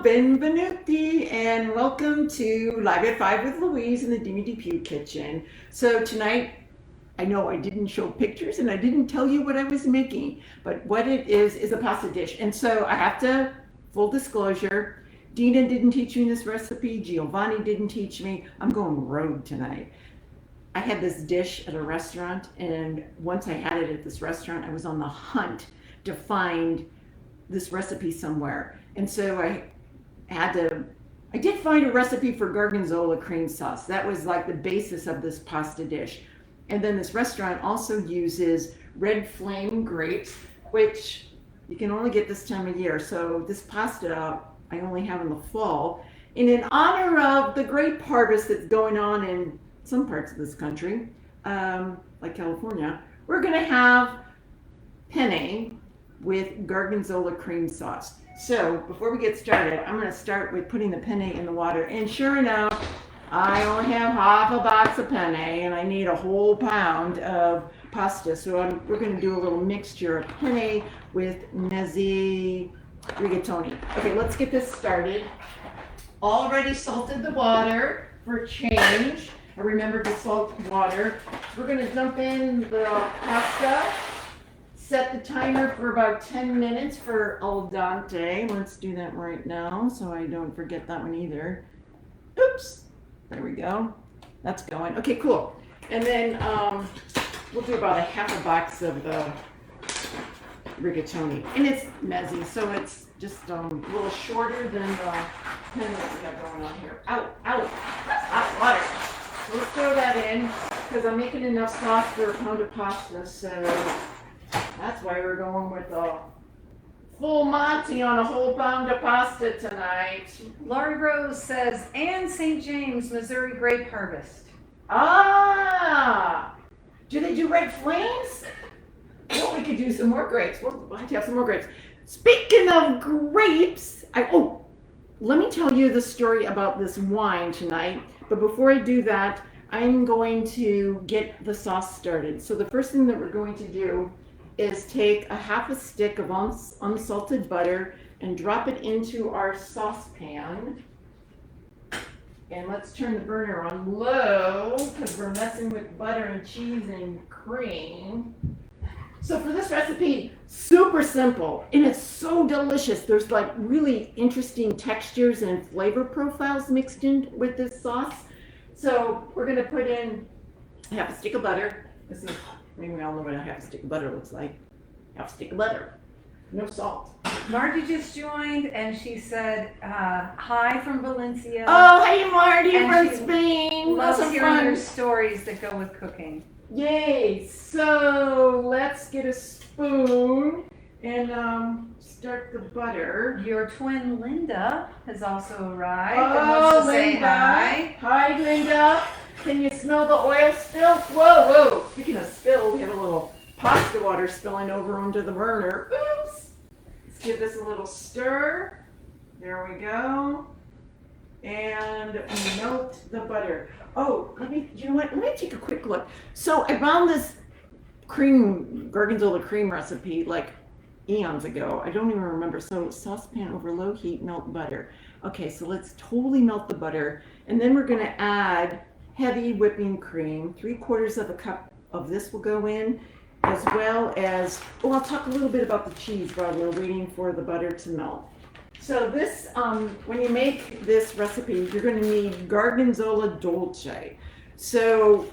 benvenuti, and welcome to Live at 5 with Louise in the DMD kitchen. So tonight, I know I didn't show pictures and I didn't tell you what I was making, but what it is a pasta dish. And so I have to, full disclosure, Dina didn't teach me this recipe, Giovanni didn't teach me. I'm going rogue tonight. I had this dish at a restaurant, and once I had it at this restaurant, I was on the hunt to find this recipe somewhere. And so I did find a recipe for gorgonzola cream sauce. That was like the basis of this pasta dish. And then this restaurant also uses red flame grapes, which you can only get this time of year. So this pasta I only have in the fall. And in honor of the grape harvest that's going on in some parts of this country, like California, we're gonna have penne with gorgonzola cream sauce. So before we get started, I'm going to start with putting the penne in the water. And sure enough, I only have half a box of penne and I need a whole pound of pasta. So we're going to do a little mixture of penne with mezzi rigatoni. Okay, let's get this started. Already salted the water for change. I remembered to salt water. We're going to dump in the pasta. Set the timer for about 10 minutes for al dente. Let's do that right now so I don't forget that one either. Oops. There we go. That's going. Okay, cool. And then we'll do about a half a box of the rigatoni. And it's mezzi, so it's just a little shorter than the pen that we got going on here. Ow, ow. Hot water. So let's throw that in because I'm making enough sauce for a pound of pasta, so that's why we're going with a full Monty on a whole pound of pasta tonight. Laurie Rose says, and St. James, Missouri grape harvest. Ah! Do they do red flames? Well, we could do some more grapes. We'll have to have some more grapes. Speaking of grapes, let me tell you the story about this wine tonight. But before I do that, I'm going to get the sauce started. So the first thing that we're going to do is take a half a stick of unsalted butter and drop it into our saucepan. And let's turn the burner on low because we're messing with butter and cheese and cream. So for this recipe, super simple, and it's so delicious. There's like really interesting textures and flavor profiles mixed in with this sauce. So we're gonna put in half a stick of butter. Maybe we all know what a half a stick of butter looks like. Half a stick of butter. No salt. Marty just joined and she said, hi from Valencia. Oh, hey Marty and from Spain. Loves That's hearing fun. your stories that go with cooking. Yay. So let's get a spoon and start the butter. Your twin Linda has also arrived and Oh, wants to Linda. say hi. Hi, Linda. Can you smell the oil spill? Whoa, whoa. Speaking of spill, we have a little pasta water spilling over onto the burner. Oops. Let's give this a little stir. There we go. And melt the butter. Oh, you know what? Let me take a quick look. So I found this gorgonzola cream recipe like eons ago. I don't even remember. So saucepan over low heat, melt butter. Okay, so let's totally melt the butter. And then we're gonna add heavy whipping cream. 3/4 of a cup of this will go in, as well as, I'll talk a little bit about the cheese while we're waiting for the butter to melt. So this, when you make this recipe, you're gonna need gorgonzola dolce. So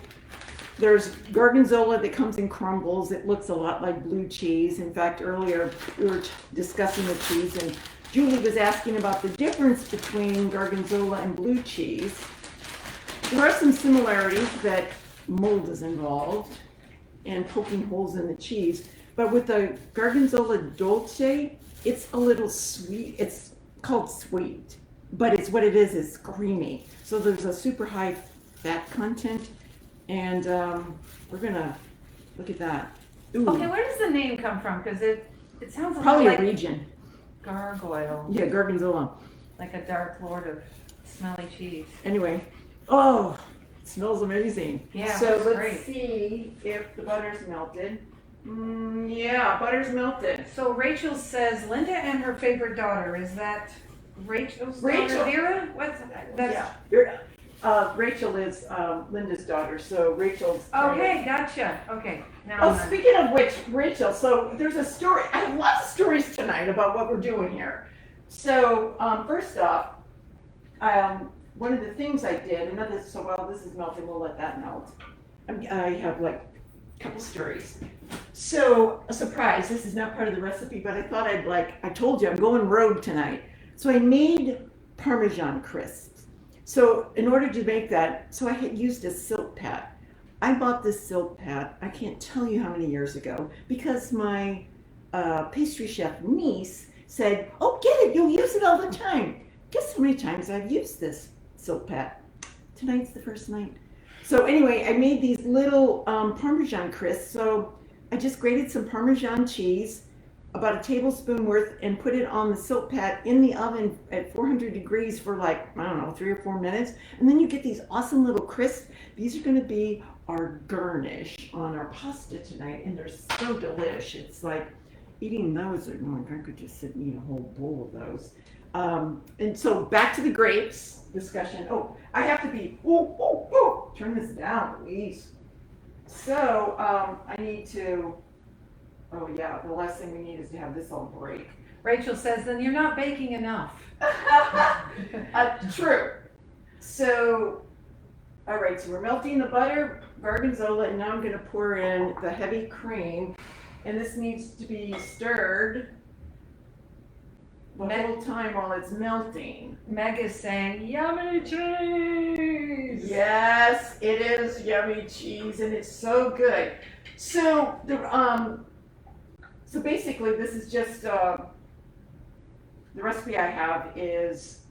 there's gorgonzola that comes in crumbles. It looks a lot like blue cheese. In fact, earlier we were discussing the cheese and Julie was asking about the difference between gorgonzola and blue cheese. There are some similarities that mold is involved and poking holes in the cheese, but with the gorgonzola dolce, it's a little sweet. It's called sweet, but it's what it is creamy. So there's a super high fat content, and we're gonna look at that. Ooh. Okay, where does the name come from? Because it sounds a Probably little like a region. gargoyle. Yeah, gorgonzola. Like a dark lord of smelly cheese. Anyway, oh, it smells amazing. Yeah, so let's great. see if the butter's melted. Yeah, butter's melted. So Rachel says Linda and her favorite daughter, is that Rachel's Rachel. daughter, Vera? What's that's? Yeah. Rachel is Linda's daughter, so Rachel's. Okay, gotcha. Okay. Now Oh, I'm speaking of which, Rachel, so there's a story. I have lots of stories tonight about what we're doing here. So, first off, one of the things I did, so while this is melting, we'll let that melt. I have like a couple stories. So, a surprise, this is not part of the recipe, but I thought I told you, I'm going rogue tonight. So I made Parmesan crisps. So in order to make that, so I had used a silk pad. I bought this silk pad, I can't tell you how many years ago, because my pastry chef niece said, oh, get it, you'll use it all the time. Guess how many times I've used this silk pad? Tonight's the first night. So anyway, I made these little Parmesan crisps. So I just grated some Parmesan cheese, about a tablespoon worth, and put it on the silk pad in the oven at 400 degrees for like, I don't know, 3 or 4 minutes. And then you get these awesome little crisps. These are gonna be our garnish on our pasta tonight, and they're so delish. It's like eating those, I could just sit and eat a whole bowl of those. And so back to the grapes discussion. Oh, I have to be, turn this down, Louise. So I need to, oh yeah, the last thing we need is to have this all break. Rachel says, then you're not baking enough. True. So, all right, so we're melting the butter, gorgonzola, and now I'm gonna pour in the heavy cream. And this needs to be stirred the whole time while it's melting. Meg is saying, yummy cheese! Yes, it is yummy cheese, and it's so good. So, so basically, this is just, the recipe I have is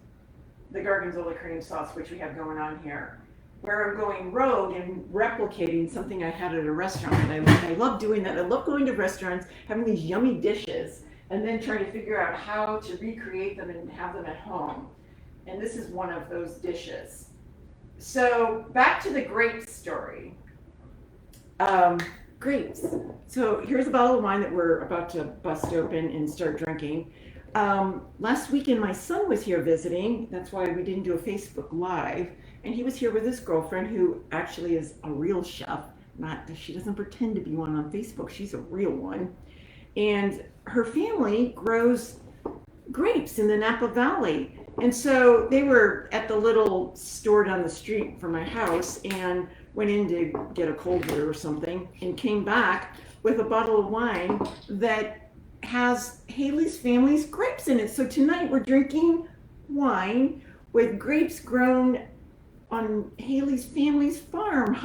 the gorgonzola cream sauce, which we have going on here. Where I'm going rogue and replicating something I had at a restaurant, and I love doing that. I love going to restaurants, having these yummy dishes, and then trying to figure out how to recreate them and have them at home. And this is one of those dishes. So back to the grape story. Grapes. So here's a bottle of wine that we're about to bust open and start drinking. Last weekend my son was here visiting. That's why we didn't do a Facebook Live. And he was here with his girlfriend, who actually is a real chef. She doesn't pretend to be one on Facebook. She's a real one. And her family grows grapes in the Napa Valley. And so they were at the little store down the street from my house and went in to get a cold brew or something and came back with a bottle of wine that has Haley's family's grapes in it. So tonight we're drinking wine with grapes grown on Haley's family's farm.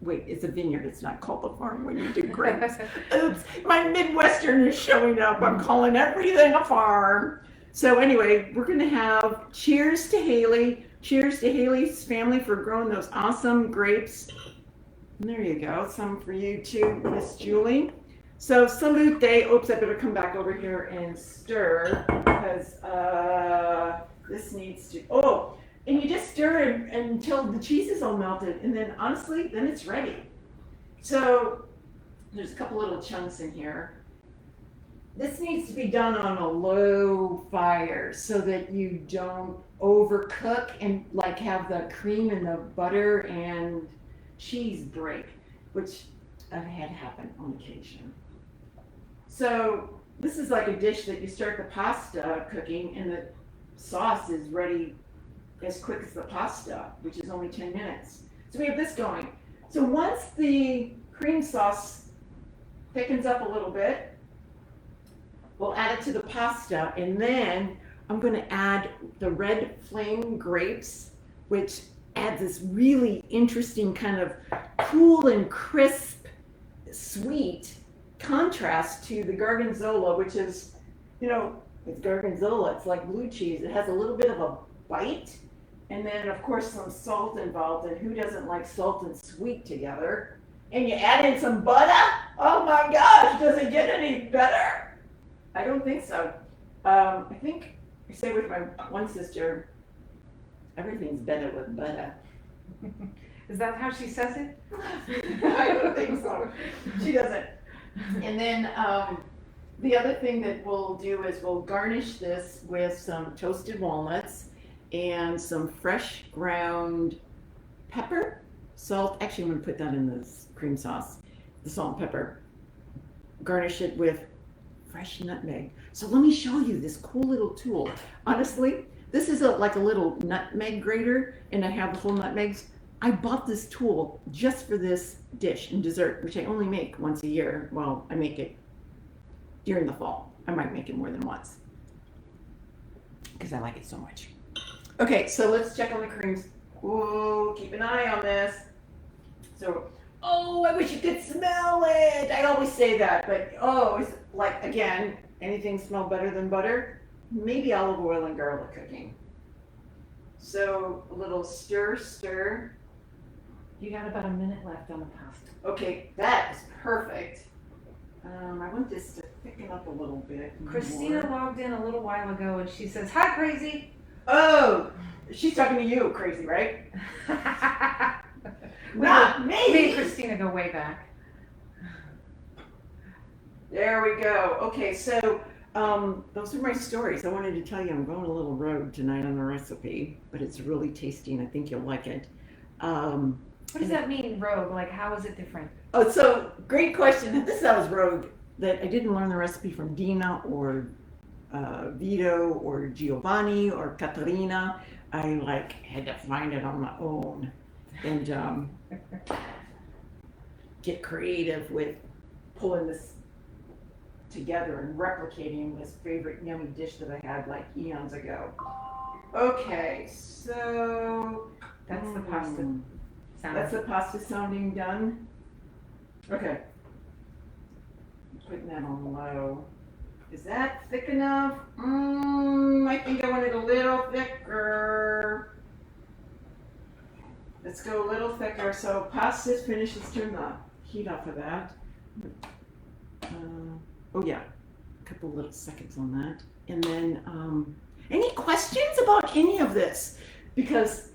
Wait, it's a vineyard. It's not called a farm when you do grapes. Oops, my Midwestern is showing up. I'm calling everything a farm. So anyway, we're gonna have cheers to Haley. Cheers to Haley's family for growing those awesome grapes. And there you go, some for you too, Miss Julie. So salute. Oops, I better come back over here and stir because this needs to, and you just stir it until the cheese is all melted, and then honestly, then it's ready. So there's a couple little chunks in here. This needs to be done on a low fire so that you don't overcook and like have the cream and the butter and cheese break, which I've had happen on occasion. So this is like a dish that you start the pasta cooking and the sauce is ready as quick as the pasta, which is only 10 minutes. So we have this going. So once the cream sauce thickens up a little bit, we'll add it to the pasta, and then I'm going to add the red flame grapes, which adds this really interesting kind of cool and crisp, sweet contrast to the gorgonzola, which is, it's gorgonzola. It's like blue cheese. It has a little bit of a bite, and then of course some salt involved, and who doesn't like salt and sweet together? And you add in some butter? Oh my gosh, does it get any better? I don't think so. I think I say with my one sister, everything's better with butter. Is that how she says it? I don't think so. She doesn't. And then the other thing that we'll do is we'll garnish this with some toasted walnuts and some fresh ground pepper, salt. Actually, I'm going to put that in this cream sauce, the salt and pepper. Garnish it with fresh nutmeg. So let me show you this cool little tool. Honestly, this is like a little nutmeg grater, and I have the whole nutmegs. I bought this tool just for this dish and dessert, which I only make once a year. Well, I make it during the fall. I might make it more than once because I like it so much. Okay, so let's check on the creams. Whoa, keep an eye on this. So, oh, I wish you could smell it. I always say that, but oh, it's like, again, anything smell better than butter? Maybe olive oil and garlic cooking. So a little stir. You got about a minute left on the pasta. Okay, that is perfect. I want this to thicken up a little bit Christina more. logged in a little while ago and she says, "Hi, crazy." Oh, she's talking to you, crazy, right? Not me. Me and Christina go way back. There we go. Okay, so those are my stories. I wanted to tell you I'm going a little rogue tonight on the recipe, but it's really tasty and I think you'll like it. What does that mean, rogue? Like, how is it different? Oh, so great question. This I was rogue that I didn't learn the recipe from Dina or Vito or Giovanni or Caterina. I had to find it on my own and get creative with pulling this together and replicating this favorite yummy dish that I had like eons ago. Okay, so That's the pasta sound. That's the pasta sounding done. Okay. Putting that on low. Is that thick enough? I think I want it a little thicker. Let's go a little thicker. So pasta's finished. Let's turn the heat off of that. Oh yeah, a couple little seconds on that. And then, any questions about any of this? Because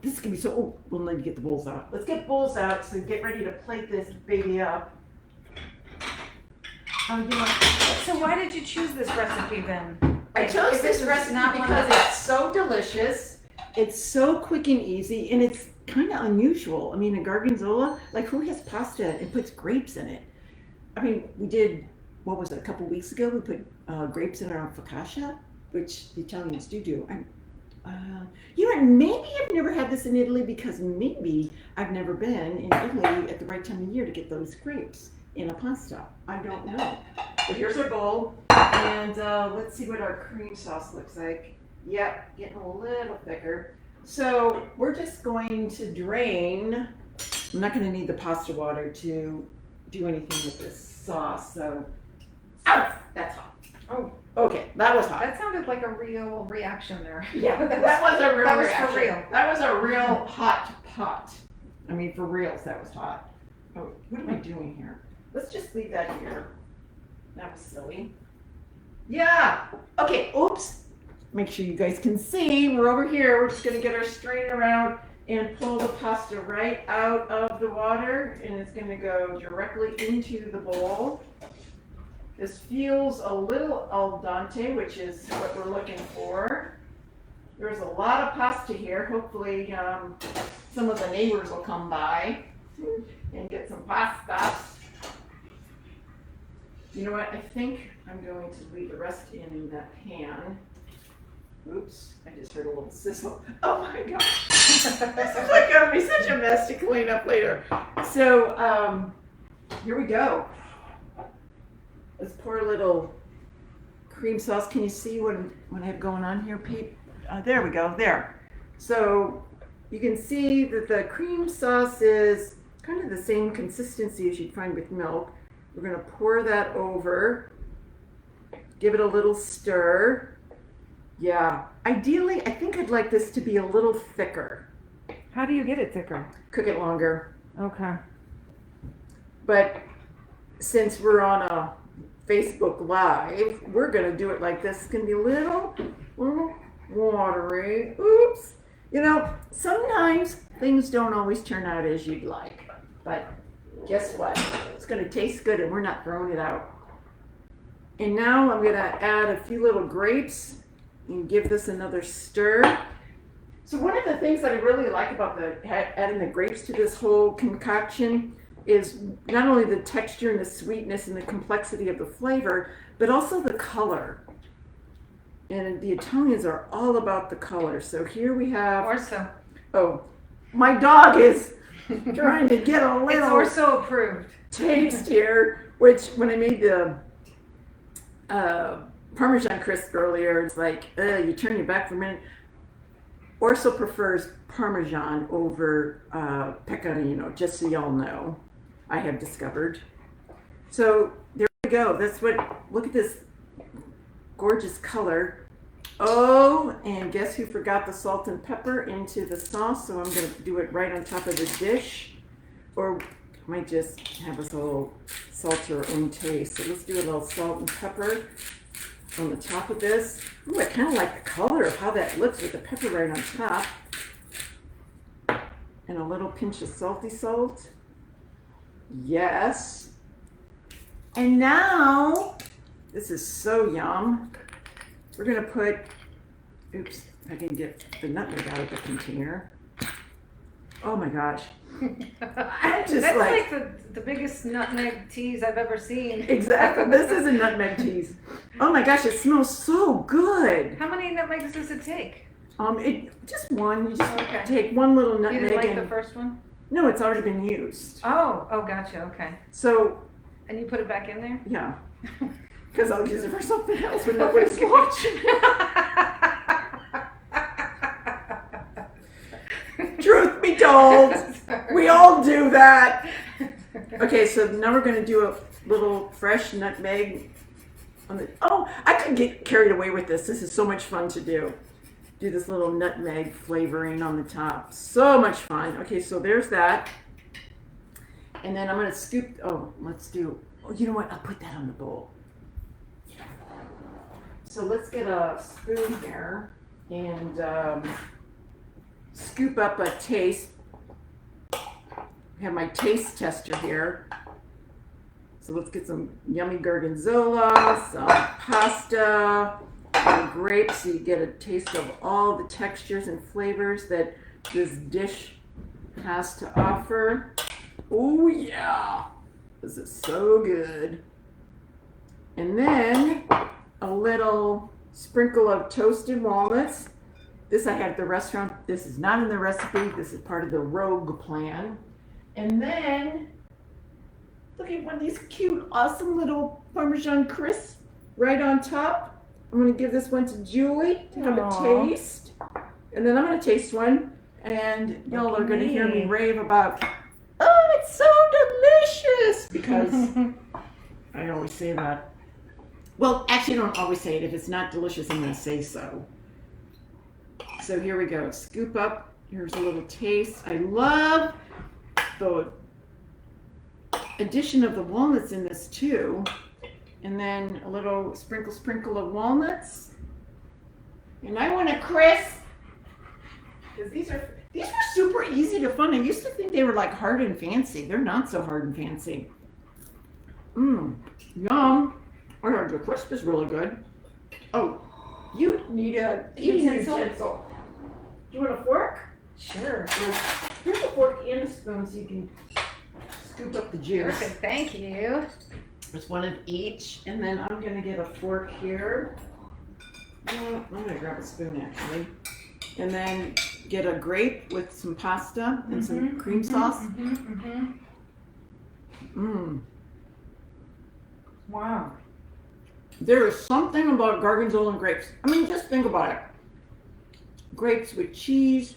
this is gonna be so, oh, we'll need to get the bowls out. Let's get bowls out so get ready to plate this baby up. So why did you choose this recipe then? I chose If this it's recipe not one because of the- it's so delicious, it's so quick and easy, and it's kind of unusual. I mean, a gorgonzola, like who has pasta and puts grapes in it? I mean, we did, what was it, a couple weeks ago, we put grapes in our focaccia, which the Italians do. Maybe I've never had this in Italy because maybe I've never been in Italy at the right time of year to get those grapes in a pasta. I don't know. But here's our bowl, and let's see what our cream sauce looks like. Yep, getting a little thicker. So we're just going to drain. I'm not going to need the pasta water to do anything with this sauce, so. Ow! That's hot. Oh, okay, that was hot. that sounded like a real reaction there. Yeah, that was a real That was reaction. for real. That was a real hot pot. I mean, for reals, that was hot. Oh, what am I doing here? Let's just leave that here. That was silly. Yeah. Okay, oops. Make sure you guys can see. We're over here. We're just going to get our strainer around and pull the pasta right out of the water. And it's going to go directly into the bowl. This feels a little al dente, which is what we're looking for. There's a lot of pasta here. Hopefully some of the neighbors will come by and get some pasta. You know what? I think I'm going to leave the rest in that pan. Oops, I just heard a little sizzle. Oh my gosh. This is like going to be such a mess to clean up later. So here we go. Let's pour a little cream sauce. Can you see what I have going on here, Pete? There we go, there. So you can see that the cream sauce is kind of the same consistency as you'd find with milk. We're going to pour that over, give it a little stir. Yeah, ideally, I think I'd like this to be a little thicker. How do you get it thicker? Cook it longer. Okay. But since we're on a Facebook Live, we're going to do it like this. It's going to be a little watery. Oops. You know, sometimes things don't always turn out as you'd like. But guess what? It's going to taste good and we're not throwing it out. And now I'm gonna add a few little grapes and give this another stir. So one of the things that I really like about adding the grapes to this whole concoction is not only the texture and the sweetness and the complexity of the flavor, but also the color. And the Italians are all about the color. So here we have. Orso. Oh, my dog is trying to get a It's little Orso approved. taste here. Which when I made the Parmesan crisp earlier, it's like you turn your back for a minute. Orso prefers Parmesan over Pecorino, just so y'all know. I have discovered. So there we go. Look at this gorgeous color. Oh, and guess who forgot the salt and pepper into the sauce? So I'm going to do it right on top of the dish. Or I might just have us all salt to our own taste. So let's do a little salt and pepper on the top of this. Ooh, I kind of like the color of how that looks with the pepper right on top. And a little pinch of salty salt. Yes. And now, this is so yum. We're gonna put, oops, I can get the nutmeg out of the container. Oh my gosh. I'm just That's like the biggest nutmeg tease I've ever seen. Exactly. This is a nutmeg tease. Oh my gosh, it smells so good. How many nutmegs does it take? Just one. You just take one little You nutmeg. didn't like the first one? No, it's already been used. Oh, gotcha, okay. So, And you put it back in there? yeah. Because I'll use it for something else when nobody's watching. Truth be told, we all do that. Okay, so now we're going to do a little fresh nutmeg on the. Oh, I could get carried away with this. This is so much fun to do. Do this little nutmeg flavoring on the top. So much fun. Okay, so there's that. And then I'm going to scoop. Oh, you know what? I'll put that on the bowl. So let's get a spoon here and scoop up a taste. I have my taste tester here. So let's get some yummy gorgonzola, some pasta, some grapes, so you get a taste of all the textures and flavors that this dish has to offer. Oh yeah, this is so good. And then a little sprinkle of toasted walnuts. This I had at the restaurant. This is not in the recipe. This is part of the rogue plan. And then, look at one of these cute, awesome little Parmesan crisps right on top. I'm going to give this one to Julie to have a taste. And then I'm going to taste one. And y'all are going to hear me rave about, oh, it's so delicious. Because I always say that. Well, actually, I don't always say it. If it's not delicious, I'm going to say so. So here we go. Scoop up. Here's a little taste. I love the addition of the walnuts in this too. And then a little sprinkle of walnuts. And I want a crisp. Because these were super easy to find. I used to think they were like hard and fancy. They're not so hard and fancy. Yum. Oh, the crisp is really good. Oh, you need a eating utensil. Do you want a fork? Sure. Here's a fork and a spoon so you can scoop up the juice. Perfect, thank you. There's one of each. And then I'm going to get a fork here. I'm going to grab a spoon actually. And then get a grape with some pasta and some cream sauce. Wow. There is something about gorgonzola and grapes. I mean, just think about it. Grapes with cheese.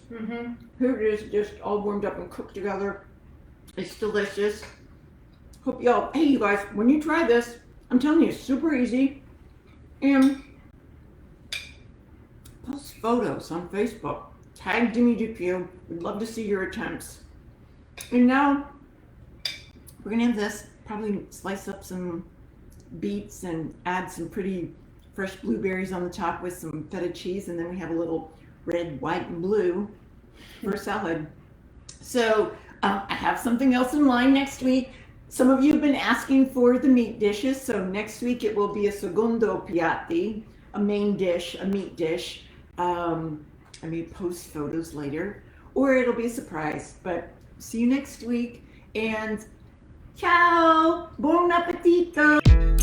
Here it is, just all warmed up and cooked together. It's delicious. Hope y'all, hey you guys, when you try this, I'm telling you, it's super easy. And post photos on Facebook. Tag Demi Dupuis. We'd love to see your attempts. And now, we're gonna have this, probably slice up some beets and add some pretty fresh blueberries on the top with some feta cheese, and then we have a little red, white, and blue for salad. So I have something else in line next week. Some of you have been asking for the meat dishes, so next week it will be a secondo piatti, a main dish, a meat dish. I may post photos later, or it'll be a surprise, but see you next week, and ciao! Buon appetito!